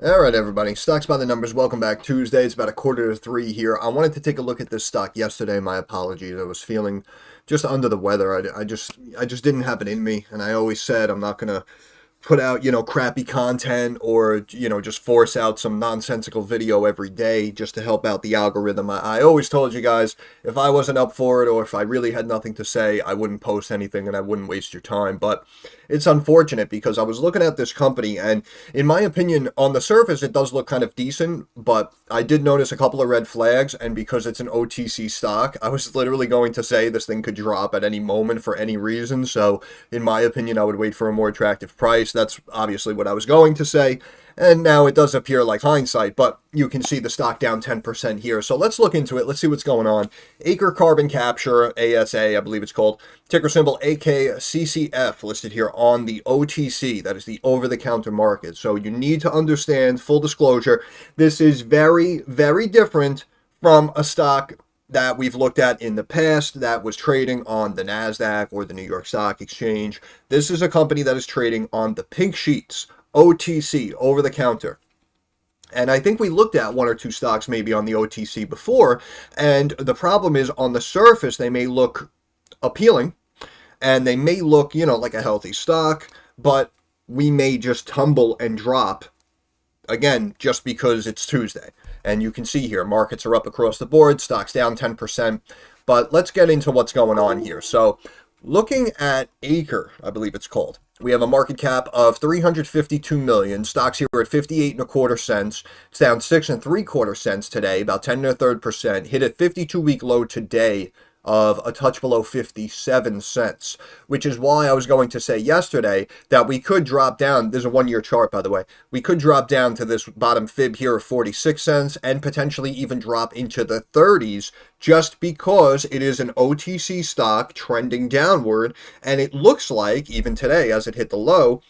All right, everybody. Stocks by the numbers. Welcome back. Tuesday. It's about 2:45 here. I wanted to take a look at this stock yesterday. My apologies. I was feeling just under the weather. I just didn't have it in me, and I always said I'm not gonna put out, crappy content or, just force out some nonsensical video every day just to help out the algorithm. I always told you guys if I wasn't up for it or if I really had nothing to say, I wouldn't post anything and I wouldn't waste your time. But it's unfortunate because I was looking at this company and, in my opinion, on the surface, it does look kind of decent, but I did notice a couple of red flags. And because it's an OTC stock, I was literally going to say this thing could drop at any moment for any reason. So, in my opinion, I would wait for a more attractive price. That's obviously what I was going to say. And now it does appear like hindsight, but you can see the stock down 10% here. So let's look into it. Let's see what's going on. Aker Carbon Capture ASA, I believe it's called. Ticker symbol AKCCF, listed here on the OTC. That is the over-the-counter market. So you need to understand, full disclosure, this is very, very different from a stock that we've looked at in the past that was trading on the NASDAQ or the New York Stock Exchange. This is a company that is trading on the pink sheets, OTC, over the counter. And I think we looked at one or two stocks maybe on the OTC before, and the problem is on the surface they may look appealing and they may look, like a healthy stock, but we may just tumble and drop again just because it's Tuesday. And you can see here markets are up across the board, stocks down 10%. But let's get into what's going on here. So looking at Aker, I believe it's called, we have a market cap of 352 million. Stocks here at 58 and a quarter cents. It's down 6 and 3/4 cents today, about 10 and a third percent. Hit a 52-week low today of a touch below 57 cents, which is why I was going to say yesterday that we could drop down. There's a 1-year chart, by the way. We could drop down to this bottom fib here of 46 cents and potentially even drop into the 30s just because it is an OTC stock trending downward. And it looks like, even today as it hit the low,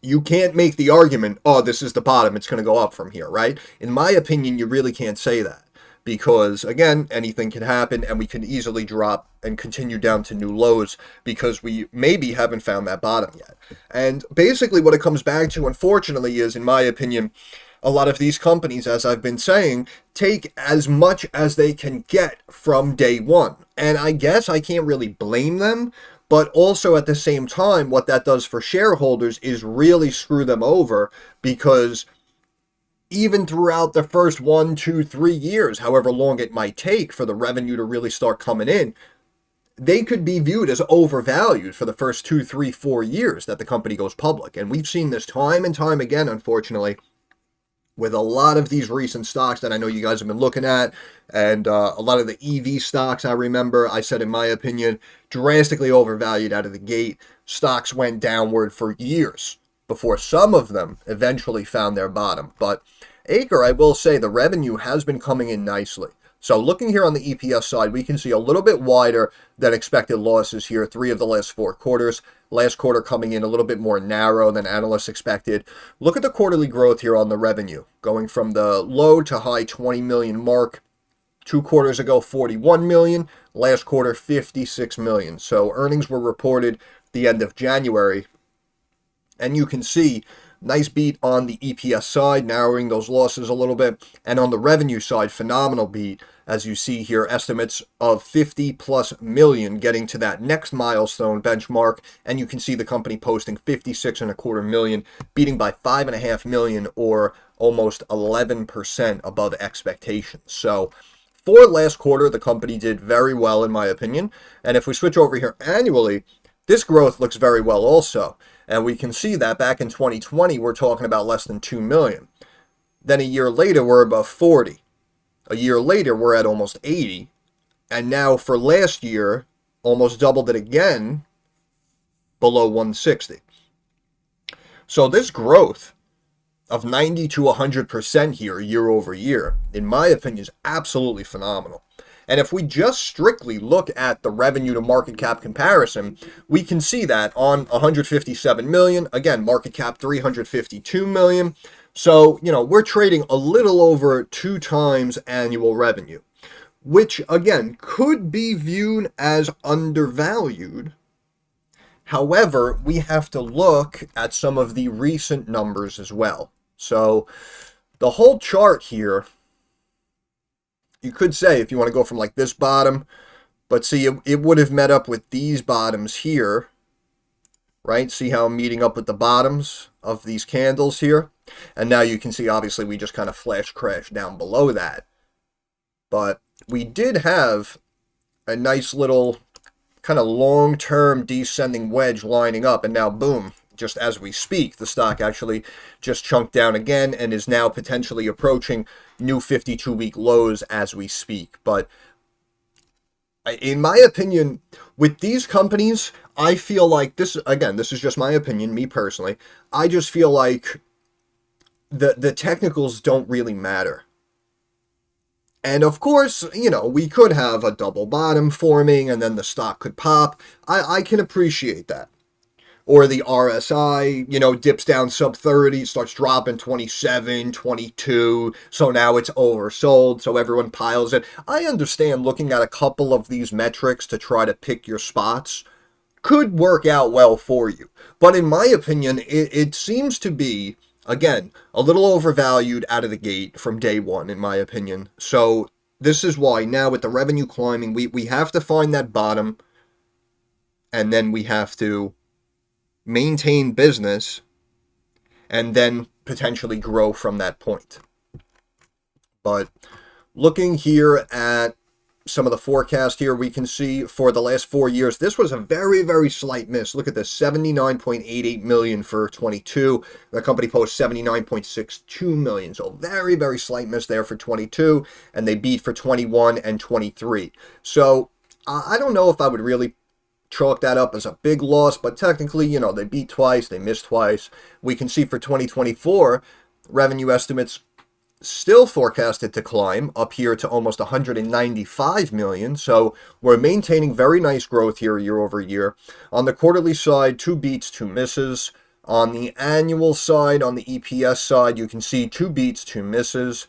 you can't make the argument, oh, this is the bottom, it's going to go up from here, right? In my opinion, you really can't say that. Because, again, anything can happen and we can easily drop and continue down to new lows because we maybe haven't found that bottom yet. And basically what it comes back to, unfortunately, is, in my opinion, a lot of these companies, as I've been saying, take as much as they can get from day one. And I guess I can't really blame them, but also at the same time, what that does for shareholders is really screw them over because even throughout the first 1, 2, 3 years, however long it might take for the revenue to really start coming in, they could be viewed as overvalued for the first 2, 3, 4 years that the company goes public. And we've seen this time and time again, unfortunately, with a lot of these recent stocks that I know you guys have been looking at, and a lot of the EV stocks. I remember I said, in my opinion, drastically overvalued out of the gate. Stocks went downward for years before some of them eventually found their bottom. But Aker, I will say, the revenue has been coming in nicely. So looking here on the EPS side, we can see a little bit wider than expected losses here, 3 of the last 4 quarters. Last quarter coming in a little bit more narrow than analysts expected. Look at the quarterly growth here on the revenue, going from the low to high 20 million mark. 2 quarters ago, 41 million. Last quarter, 56 million. So earnings were reported the end of January. And you can see nice beat on the EPS side, narrowing those losses a little bit. And on the revenue side, phenomenal beat. As you see here, estimates of 50 plus million getting to that next milestone benchmark. And you can see the company posting 56 and a quarter million, beating by 5.5 million or almost 11% above expectations. So for last quarter, the company did very well, in my opinion. And if we switch over here annually, this growth looks very well also. And we can see that back in 2020, we're talking about less than 2 million. Then a year later, we're above 40. A year later, we're at almost 80. And now for last year, almost doubled it again, below 160. So this growth of 90 to 100% here, year over year, in my opinion, is absolutely phenomenal. And if we just strictly look at the revenue to market cap comparison, we can see that on 157 million, again, market cap 352 million. So, we're trading a little over 2 times annual revenue, which again could be viewed as undervalued. However, we have to look at some of the recent numbers as well. So the whole chart here, you could say, if you want to go from like this bottom, but see, it would have met up with these bottoms here, right? See how I'm meeting up with the bottoms of these candles here? And now you can see, obviously, we just kind of flash crashed down below that. But we did have a nice little kind of long-term descending wedge lining up, and now boom, just as we speak, the stock actually just chunked down again and is now potentially approaching new 52-week lows as we speak. But in my opinion, with these companies, I feel like this, again, this is just my opinion, me personally, I just feel like the technicals don't really matter. And of course, you know, we could have a double bottom forming and then the stock could pop. I can appreciate that. Or the RSI, you know, dips down sub 30, starts dropping 27, 22, so now it's oversold, so everyone piles it. I understand looking at a couple of these metrics to try to pick your spots could work out well for you. But in my opinion, it seems to be, again, a little overvalued out of the gate from day one, in my opinion. So this is why now with the revenue climbing, we have to find that bottom, and then we have to maintain business, and then potentially grow from that point. But looking here at some of the forecast here, we can see for the last 4 years, this was a very, very slight miss. Look at this, 79.88 million for 22. The company posts 79.62 million. So very, very slight miss there for 22, and they beat for 21 and 23. So I don't know if I would really chalk that up as a big loss, but technically, you know, they beat twice, they missed twice. We can see for 2024, revenue estimates still forecasted to climb up here to almost 195 million. So we're maintaining very nice growth here year over year. On the quarterly side, 2 beats, 2 misses. On the annual side, on the EPS side, you can see 2 beats, 2 misses.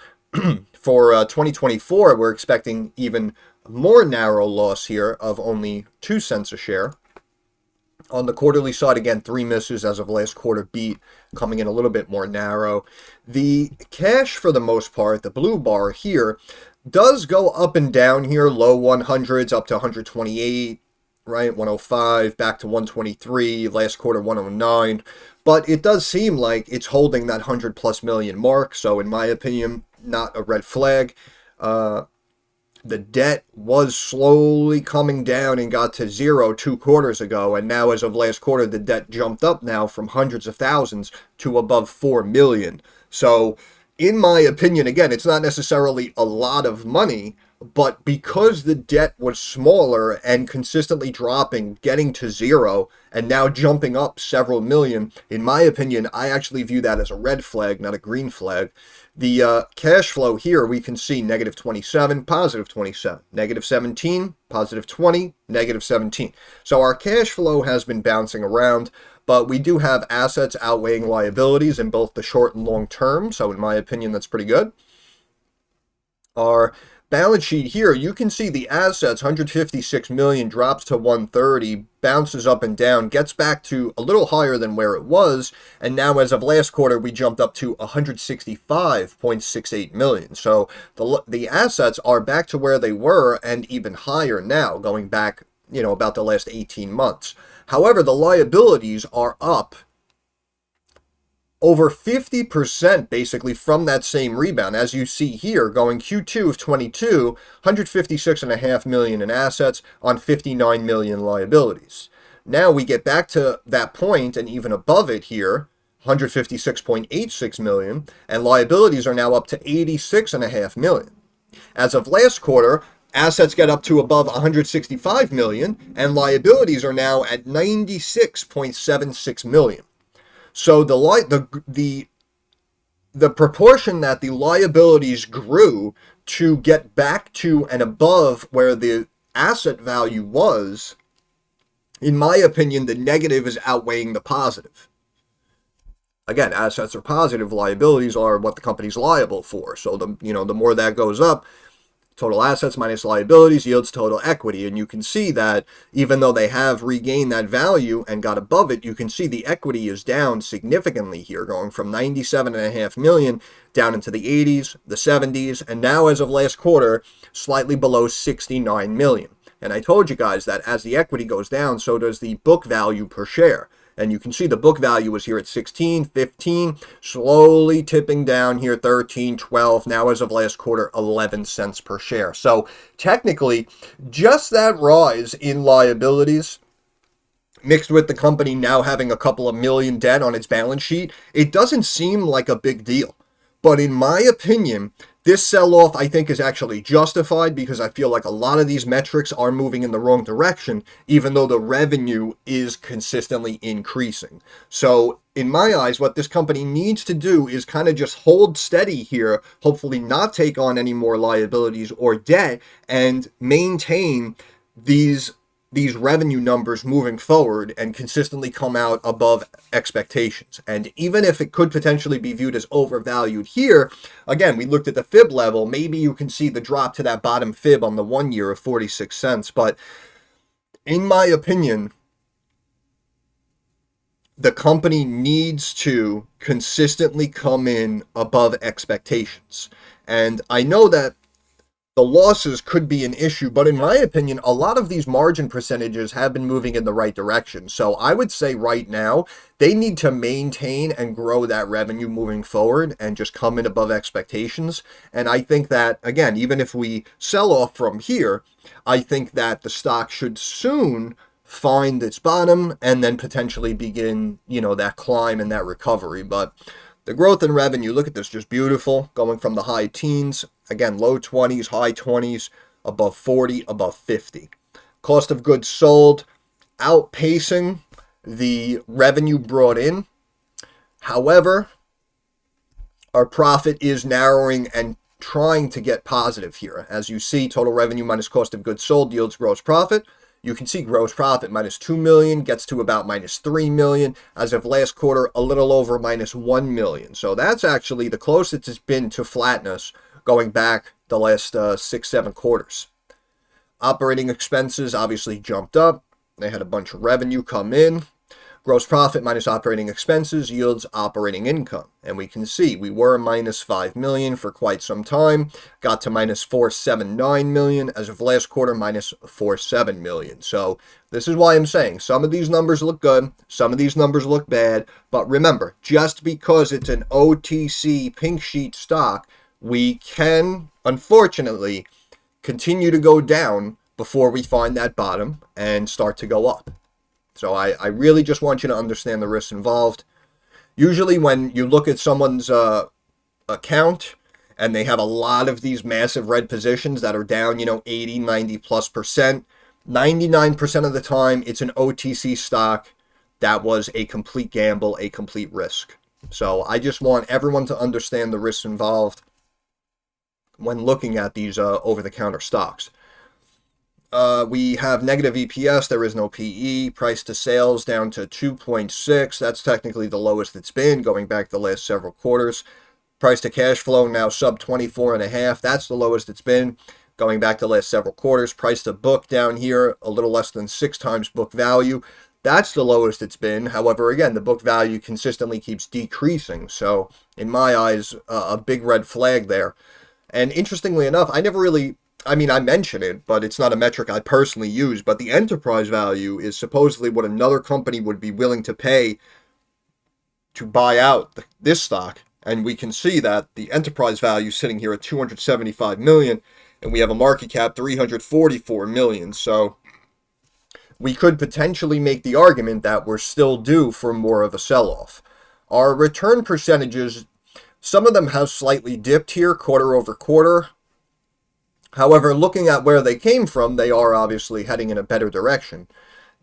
For 2024, we're expecting even more narrow loss here of only 2 cents a share. On the quarterly side, again, 3 misses as of last quarter beat, coming in a little bit more narrow. The cash, for the most part, the blue bar here, does go up and down here, low 100s up to 128, right, 105, back to 123, last quarter 109. But it does seem like it's holding that 100+ million mark, so in my opinion, not a red flag. The debt was slowly coming down and got to 0 2 quarters ago, and now as of last quarter, the debt jumped up now from hundreds of thousands to above 4 million. So, in my opinion, again, it's not necessarily a lot of money, but because the debt was smaller and consistently dropping, getting to 0, and now jumping up several million, in my opinion, I actually view that as a red flag, not a green flag. The cash flow here, we can see negative 27, positive 27, negative 17, positive 20, negative 17. So our cash flow has been bouncing around, but we do have assets outweighing liabilities in both the short and long term. So in my opinion, that's pretty good. Our balance sheet here, you can see the assets, 156 million, drops to 130, bounces up and down, gets back to a little higher than where it was, and now as of last quarter, we jumped up to 165.68 million. So the assets are back to where they were and even higher now, going back, you know, about the last 18 months. However, the liabilities are up over 50% basically from that same rebound. As you see here, going Q2 of 22, 156.5 million in assets on 59 million liabilities. Now we get back to that point and even above it here, 156.86 million, and liabilities are now up to 86.5 million. As of last quarter, assets get up to above 165 million, and liabilities are now at 96.76 million. So the proportion that the liabilities grew to get back to and above where the asset value was, in my opinion, the negative is outweighing the positive. Again, assets are positive, liabilities are what the company's liable for. So the more that goes up, Total assets minus liabilities yields total equity. And you can see that even though they have regained that value and got above it, you can see the equity is down significantly here, going from 97.5 million down into the 80s, the 70s, and now as of last quarter, slightly below 69 million. And I told you guys that as the equity goes down, so does the book value per share. And you can see the book value was here at 16, 15, slowly tipping down here, 13, 12, now as of last quarter, 11 cents per share. So technically, just that rise in liabilities, mixed with the company now having a couple of million debt on its balance sheet, it doesn't seem like a big deal. But in my opinion, this sell-off, I think, is actually justified because I feel like a lot of these metrics are moving in the wrong direction, even though the revenue is consistently increasing. So in my eyes, what this company needs to do is kind of just hold steady here, hopefully not take on any more liabilities or debt, and maintain these revenue numbers moving forward and consistently come out above expectations. And even if it could potentially be viewed as overvalued here, again, we looked at the fib level, maybe you can see the drop to that bottom fib on the 1 year of 46 cents. But in my opinion, the company needs to consistently come in above expectations. And I know that the losses could be an issue, but in my opinion, a lot of these margin percentages have been moving in the right direction. So I would say right now, they need to maintain and grow that revenue moving forward and just come in above expectations. And I think that, again, even if we sell off from here, I think that the stock should soon find its bottom and then potentially begin, that climb and that recovery. But the growth in revenue, look at this, just beautiful, going from the high teens, again, low 20s, high 20s, above 40, above 50. Cost of goods sold outpacing the revenue brought in. However, our profit is narrowing and trying to get positive here. As you see, total revenue minus cost of goods sold yields gross profit. You can see gross profit minus 2 million gets to about minus 3 million. As of last quarter, a little over minus 1 million. So that's actually the closest it's been to flatness going back the last 6-7 quarters. Operating expenses obviously jumped up. They had a bunch of revenue come in. Gross profit minus operating expenses yields operating income. And we can see we were minus 5 million for quite some time, got to minus 479 million, as of last quarter, minus 47 million. So this is why I'm saying some of these numbers look good, some of these numbers look bad. But remember, just because it's an OTC pink sheet stock, we can, unfortunately, continue to go down before we find that bottom and start to go up. So I really just want you to understand the risks involved. Usually when you look at someone's account and they have a lot of these massive red positions that are down, 80, 90 plus percent, 99% of the time it's an OTC stock that was a complete gamble, a complete risk. So I just want everyone to understand the risks involved when looking at these over-the-counter stocks. We have negative EPS. There is no PE. Price to sales down to 2.6. That's technically the lowest it's been going back the last several quarters. Price to cash flow now sub 24.5. That's the lowest it's been going back the last several quarters. Price to book down here a little less than 6 times book value. That's the lowest it's been. However, again, the book value consistently keeps decreasing. So in my eyes, a big red flag there. And interestingly enough, I mention it, but it's not a metric I personally use, but the enterprise value is supposedly what another company would be willing to pay to buy out this stock. And we can see that the enterprise value is sitting here at 275 million, and we have a market cap 344 million. So we could potentially make the argument that we're still due for more of a sell-off. Our return percentages, some of them have slightly dipped here quarter over quarter. However, looking at where they came from, they are obviously heading in a better direction.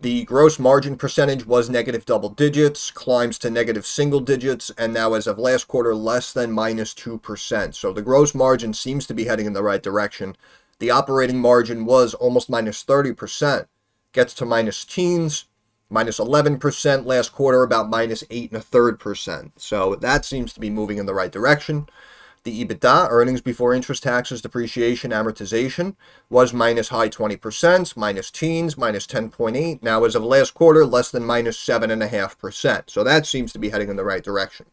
The gross margin percentage was negative double digits, climbs to negative single digits, and now as of last quarter, less than minus 2%. So the gross margin seems to be heading in the right direction. The operating margin was almost minus 30%, gets to minus teens, minus 11% last quarter, about minus 8.33%. So that seems to be moving in the right direction. The EBITDA, earnings before interest, taxes, depreciation, amortization, was minus high 20%, minus teens, minus 10.8. Now, as of last quarter, less than minus 7.5%. So that seems to be heading in the right direction.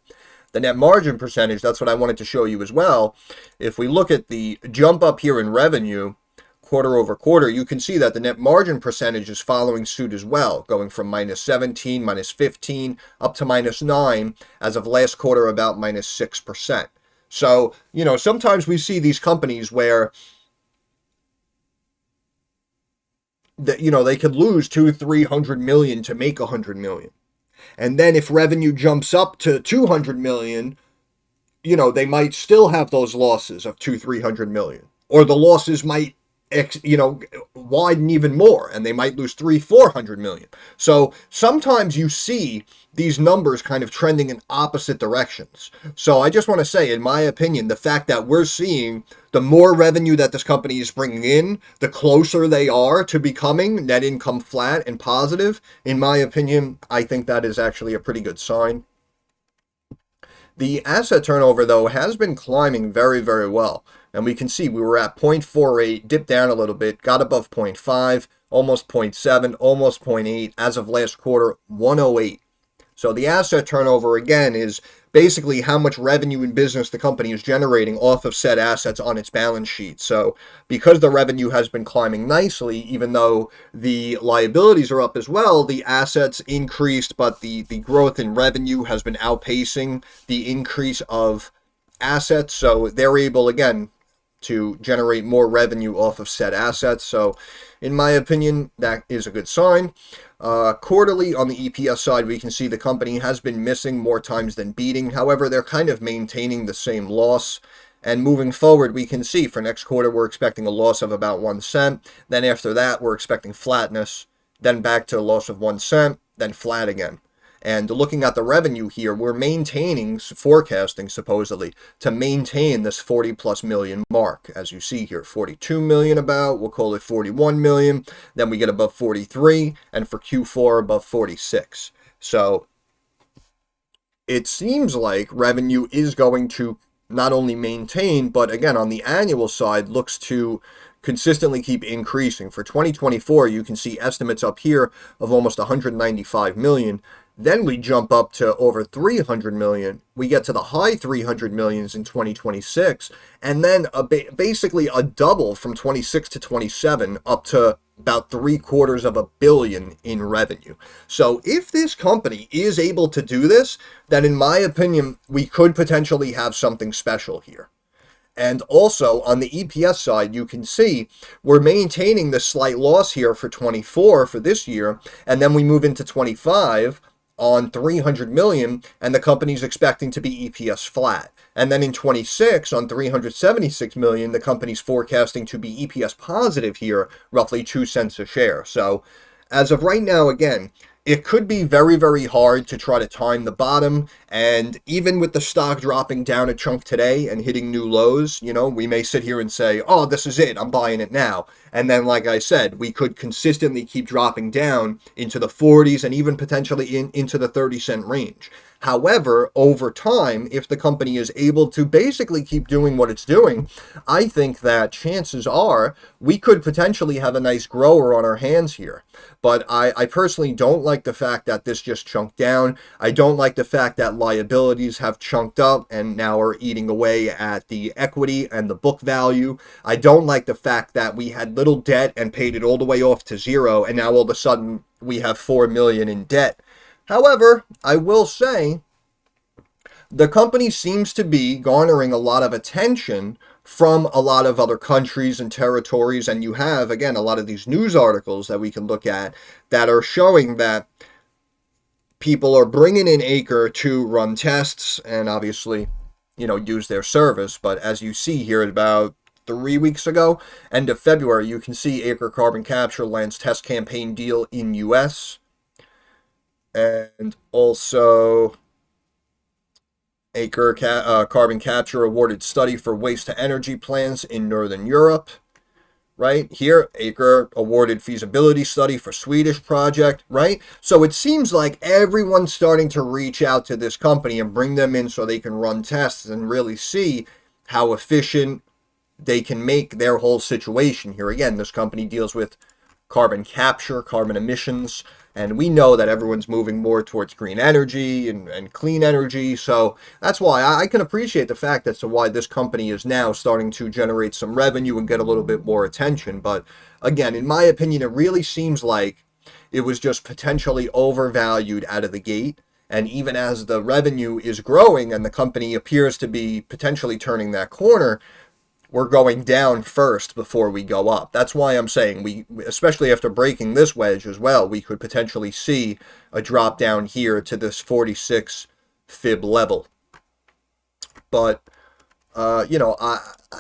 The net margin percentage, that's what I wanted to show you as well. If we look at the jump up here in revenue, quarter over quarter, you can see that the net margin percentage is following suit as well, going from minus 17, minus 15, up to minus 9, as of last quarter, about minus 6%. So, sometimes we see these companies where they could lose 200-300 million to make 100 million. And then if revenue jumps up to 200 million, they might still have those losses of 200-300 million. Or the losses might widen even more, and they might lose 300-400 million. So sometimes you see these numbers kind of trending in opposite directions. So I just want to say, in my opinion, the fact that we're seeing the more revenue that this company is bringing in, the closer they are to becoming net income flat and positive, in my opinion, I think that is actually a pretty good sign. The asset turnover, though, has been climbing very, very well. And we can see we were at 0.48, dipped down a little bit, got above 0.5, almost 0.7, almost 0.8. As of last quarter, 108. So the asset turnover, again, is basically how much revenue and business the company is generating off of said assets on its balance sheet. So because the revenue has been climbing nicely, even though the liabilities are up as well, the assets increased, but the growth in revenue has been outpacing the increase of assets. So they're able, again, to generate more revenue off of said assets. So in my opinion, that is a good sign. Quarterly, on the EPS side, we can see the company has been missing more times than beating. However, they're kind of maintaining the same loss. And moving forward, we can see for next quarter, we're expecting a loss of about 1 cent. Then after that, we're expecting flatness. Then back to a loss of 1 cent, then flat again. And looking at the revenue here, we're forecasting supposedly, to maintain this 40 plus million mark. As you see here, 42 million about, we'll call it 41 million. Then we get above 43, and for Q4 above 46. So it seems like revenue is going to not only maintain, but again, on the annual side, looks to consistently keep increasing. For 2024, you can see estimates up here of almost 195 million. Then we jump up to over 300 million. We get to the high 300 millions in 2026. And then basically a double from 26 to 27 up to about $750 million in revenue. So if this company is able to do this, then in my opinion, we could potentially have something special here. And also on the EPS side, you can see we're maintaining the slight loss here for 24 for this year. And then we move into 25 on 300 million, and the company's expecting to be EPS flat. And then in 26 on 376 million, the company's forecasting to be EPS positive here, roughly 2 cents a share. So as of right now, again, it could be very, very hard to try to time the bottom. And even with the stock dropping down a chunk today and hitting new lows, we may sit here and say, oh, this is it, I'm buying it now. And then, like I said, we could consistently keep dropping down into the 40s and even potentially into the 30-cent range. However, over time, if the company is able to basically keep doing what it's doing, I think that chances are we could potentially have a nice grower on our hands here. But I personally don't like the fact that this just chunked down. I don't like the fact that liabilities have chunked up and now are eating away at the equity and the book value. I don't like the fact that we had little debt and paid it all the way off to zero, and now all of a sudden we have 4 million in debt. However, I will say the company seems to be garnering a lot of attention from a lot of other countries and territories. And you have, again, a lot of these news articles that we can look at that are showing that people are bringing in Aker to run tests and obviously, use their service. But as you see here, about 3 weeks ago, end of February, you can see Aker Carbon Capture lands test campaign deal in U.S., and also Aker Carbon Capture awarded study for waste-to-energy plants in Northern Europe. Right here, Aker awarded feasibility study for Swedish project. Right? So it seems like everyone's starting to reach out to this company and bring them in so they can run tests and really see how efficient they can make their whole situation here. Again, this company deals with carbon capture, carbon emissions, and we know that everyone's moving more towards green energy and clean energy. So that's why I can appreciate the fact as to why this company is now starting to generate some revenue and get a little bit more attention. But again, in my opinion, it really seems like it was just potentially overvalued out of the gate. And even as the revenue is growing and the company appears to be potentially turning that corner, we're going down first before we go up. That's why I'm saying we, especially after breaking this wedge as well, we could potentially see a drop down here to this 46 fib level. But, I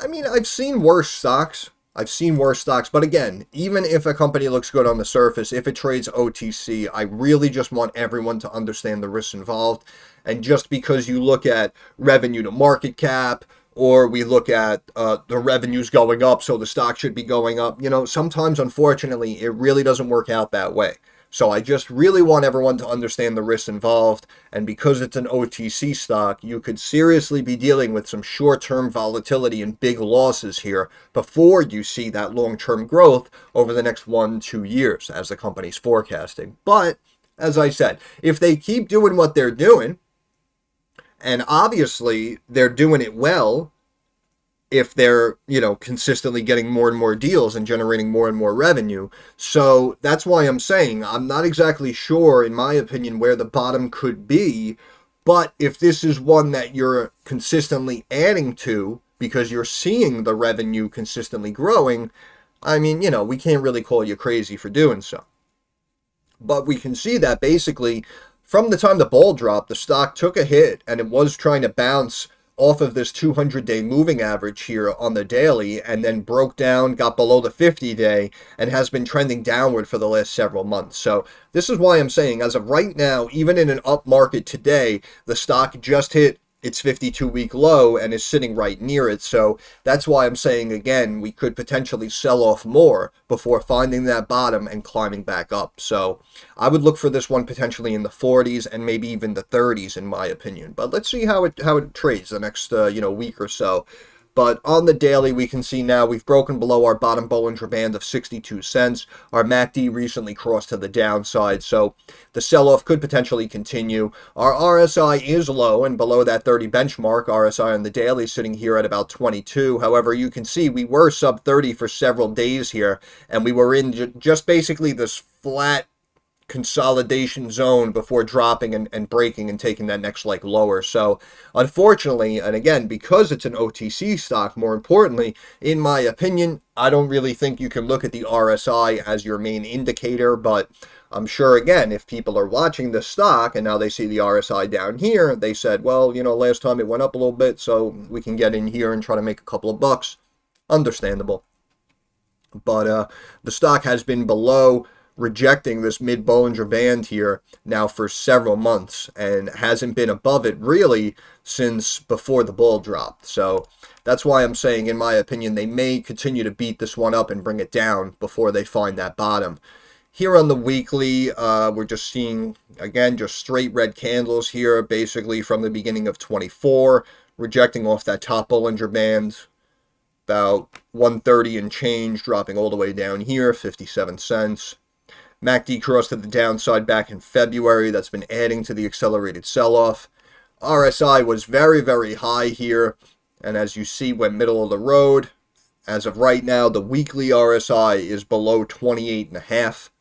mean, I've seen worse stocks. But again, even if a company looks good on the surface, if it trades OTC, I really just want everyone to understand the risks involved. And just because you look at revenue to market cap, or we look at the revenues going up, so the stock should be going up, sometimes, unfortunately, it really doesn't work out that way. So I just really want everyone to understand the risks involved. And because it's an OTC stock, you could seriously be dealing with some short-term volatility and big losses here before you see that long-term growth over the next 1-2 years as the company's forecasting. But as I said, if they keep doing what they're doing, and obviously they're doing it well, if they're, consistently getting more and more deals and generating more and more revenue. So that's why I'm saying I'm not exactly sure, in my opinion, where the bottom could be. But if this is one that you're consistently adding to because you're seeing the revenue consistently growing, I mean, we can't really call you crazy for doing so. But we can see that basically from the time the ball dropped, the stock took a hit and it was trying to bounce off of this 200-day moving average here on the daily, and then broke down, got below the 50-day, and has been trending downward for the last several months. So this is why I'm saying, as of right now, even in an up market today, the stock just hit its 52-week low and is sitting right near it. So that's why I'm saying, again, we could potentially sell off more before finding that bottom and climbing back up. So I would look for this one potentially in the 40s and maybe even the 30s, in my opinion. But let's see how it trades the next week or so. But on the daily, we can see now we've broken below our bottom Bollinger Band of 62 cents. Our MACD recently crossed to the downside, so the sell-off could potentially continue. Our RSI is low and below that 30 benchmark. RSI on the daily sitting here at about 22. However, you can see we were sub 30 for several days here, and we were in just basically this flat consolidation zone before dropping and breaking and taking that next leg lower. So unfortunately, and again, because it's an OTC stock, more importantly, in my opinion, I don't really think you can look at the RSI as your main indicator. But I'm sure, again, if people are watching the stock and now they see the RSI down here, they said, well, last time it went up a little bit, so we can get in here and try to make a couple of bucks. Understandable. But the stock has been below, rejecting this mid-Bollinger Band here now for several months, and hasn't been above it really since before the bull dropped. So that's why I'm saying, in my opinion, they may continue to beat this one up and bring it down before they find that bottom. Here on the weekly, we're just seeing, again, just straight red candles here, basically from the beginning of 24, rejecting off that top Bollinger Band, about 130 and change, dropping all the way down here, 57 cents. MACD crossed to the downside back in February. That's been adding to the accelerated sell-off. RSI was very, very high here, and as you see, went middle of the road. As of right now, the weekly RSI is below 28.5.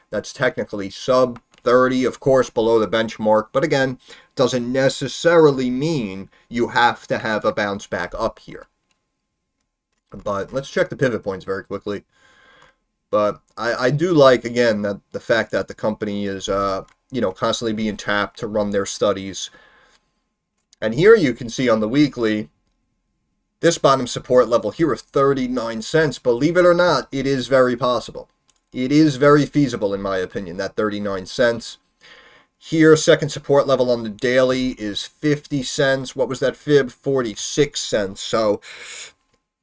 That's technically sub 30, of course, below the benchmark, but again, doesn't necessarily mean you have to have a bounce back up here. But let's check the pivot points very quickly. But I do like, again, that the fact that the company is, constantly being tapped to run their studies. And here you can see on the weekly, this bottom support level here of 39 cents. Believe it or not, it is very possible. It is very feasible, in my opinion, that 39 cents. Here, second support level on the daily is 50 cents. What was that fib? 46 cents. So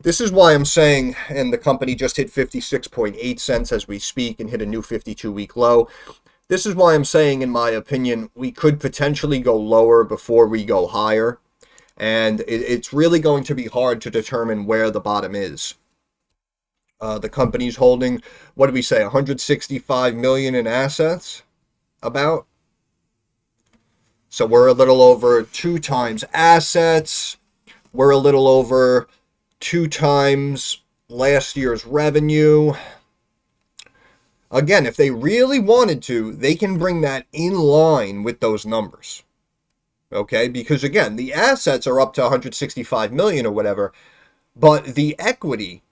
this is why I'm saying, and the company just hit 56.8 cents as we speak and hit a new 52-week low. This is why I'm saying, in my opinion, we could potentially go lower before we go higher. And it's really going to be hard to determine where the bottom is. The company's holding, what did we say, 165 million in assets, about. So we're a little over 2 times assets. We're a little over 2 times last year's revenue. Again, if they really wanted to, they can bring that in line with those numbers. Okay, because again, the assets are up to 165 million or whatever, but the equity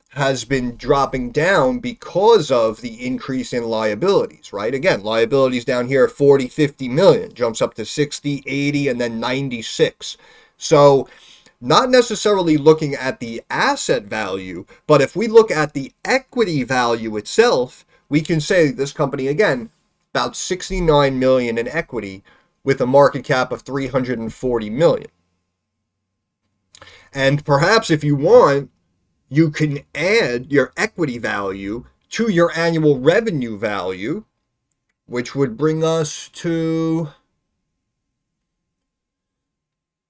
has been dropping down because of the increase in liabilities, right? Again, liabilities down here 40, 50 million, jumps up to 60, 80, and then 96. So not necessarily looking at the asset value, but if we look at the equity value itself, we can say this company, again, about 69 million in equity with a market cap of 340 million. And perhaps if you want, you can add your equity value to your annual revenue value, which would bring us to,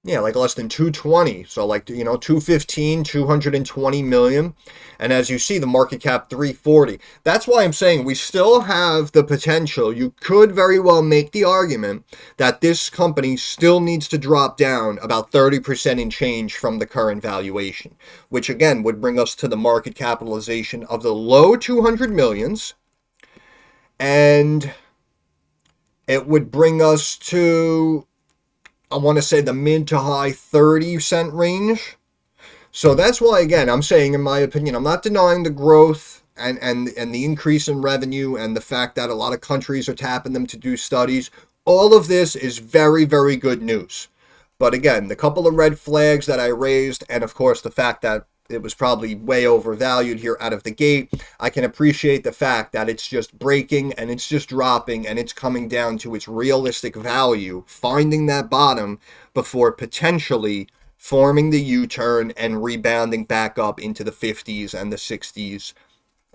yeah, like less than 220. So like, 215, 220 million. And as you see, the market cap 340. That's why I'm saying we still have the potential. You could very well make the argument that this company still needs to drop down about 30% in change from the current valuation, which again would bring us to the market capitalization of the low 200 millions. And it would bring us to, I want to say, the mid to high 30-cent range. So that's why, again, I'm saying, in my opinion, I'm not denying the growth and the increase in revenue and the fact that a lot of countries are tapping them to do studies. All of this is very, very good news. But again, the couple of red flags that I raised, and of course the fact that it was probably way overvalued here out of the gate, I can appreciate the fact that it's just breaking and it's just dropping and it's coming down to its realistic value, finding that bottom before potentially forming the U-turn and rebounding back up into the 50s and the 60s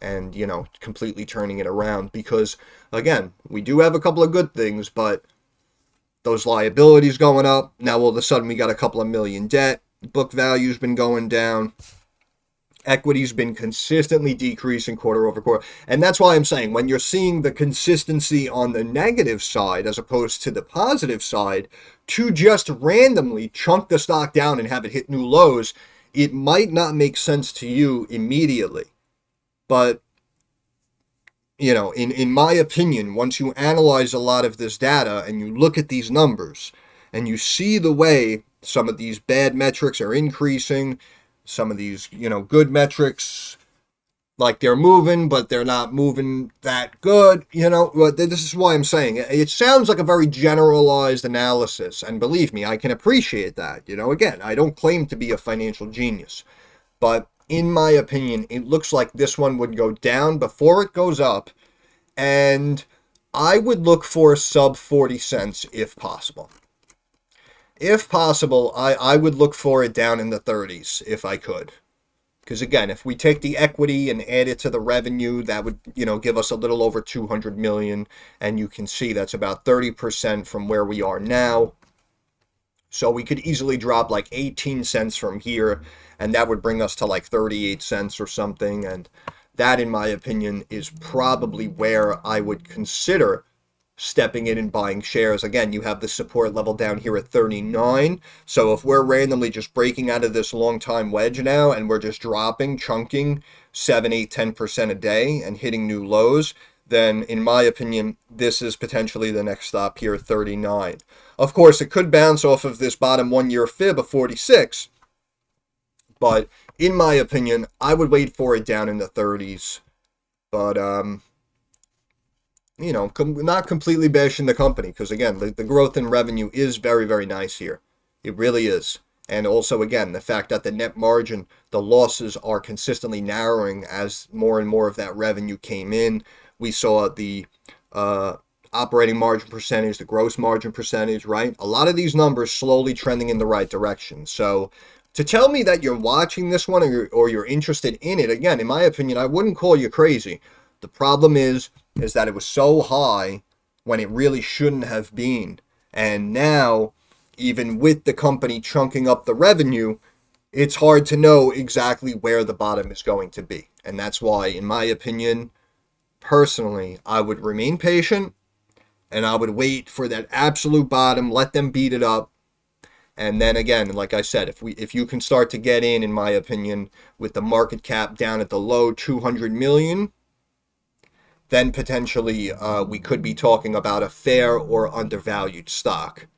and, completely turning it around. Because, again, we do have a couple of good things, but those liabilities going up. Now all of a sudden we got a couple of million debt. Book value's been going down. Equity's been consistently decreasing quarter over quarter. And that's why I'm saying, when you're seeing the consistency on the negative side as opposed to the positive side, to just randomly chunk the stock down and have it hit new lows, it might not make sense to you immediately. But, in my opinion, once you analyze a lot of this data and you look at these numbers and you see the way some of these bad metrics are increasing, some of these, good metrics, like they're moving, but they're not moving that good, this is why I'm saying it sounds like a very generalized analysis. And believe me, I can appreciate that. Again, I don't claim to be a financial genius, but in my opinion, it looks like this one would go down before it goes up. And I would look for sub 40 cents if possible. If possible, I would look for it down in the 30s if I could. Because again, if we take the equity and add it to the revenue, that would, give us a little over 200 million. And you can see that's about 30% from where we are now. So we could easily drop like 18 cents from here, and that would bring us to like 38 cents or something. And that, in my opinion, is probably where I would consider stepping in and buying shares. Again, you have the support level down here at 39. So if we're randomly just breaking out of this long time wedge now and we're just dropping, chunking 7, 8, 10% a day and hitting new lows, then in my opinion, this is potentially the next stop here at 39. Of course, it could bounce off of this bottom 1-year fib of 46. But in my opinion, I would wait for it down in the 30s. But, not completely bashing the company, because again, the growth in revenue is very, very nice here. It really is. And also, again, the fact that the net margin, the losses are consistently narrowing as more and more of that revenue came in. We saw the operating margin percentage, the gross margin percentage, right? A lot of these numbers slowly trending in the right direction. So to tell me that you're watching this one or you're interested in it, again, in my opinion, I wouldn't call you crazy. The problem is that it was so high when it really shouldn't have been. And now even with the company chunking up the revenue, it's hard to know exactly where the bottom is going to be. And that's why, in my opinion, personally, I would remain patient and I would wait for that absolute bottom, let them beat it up. And then again, like I said, if you can start to get in my opinion, with the market cap down at the low 200 million, then potentially we could be talking about a fair or undervalued stock.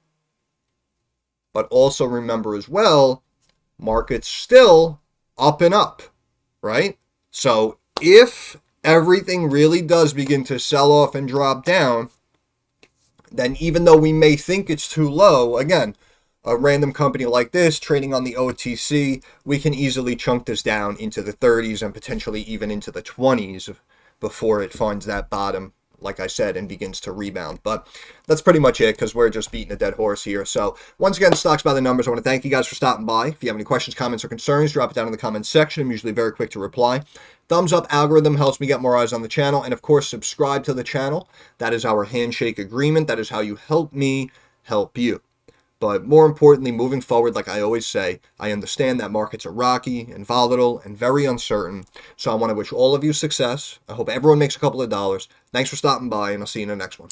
But also remember as well, market's still up and up, right? So if everything really does begin to sell off and drop down, then even though we may think it's too low, again, a random company like this trading on the OTC, we can easily chunk this down into the 30s and potentially even into the 20s before it finds that bottom, like I said, and begins to rebound. But that's pretty much it, because we're just beating a dead horse here. So once again, Stocks by the Numbers, I want to thank you guys for stopping by. If you have any questions, comments, or concerns, drop it down in the comments section. I'm usually very quick to reply. Thumbs up algorithm helps me get more eyes on the channel. And of course, subscribe to the channel. That is our handshake agreement. That is how you help me help you. But more importantly, moving forward, like I always say, I understand that markets are rocky and volatile and very uncertain. So I want to wish all of you success. I hope everyone makes a couple of dollars. Thanks for stopping by, and I'll see you in the next one.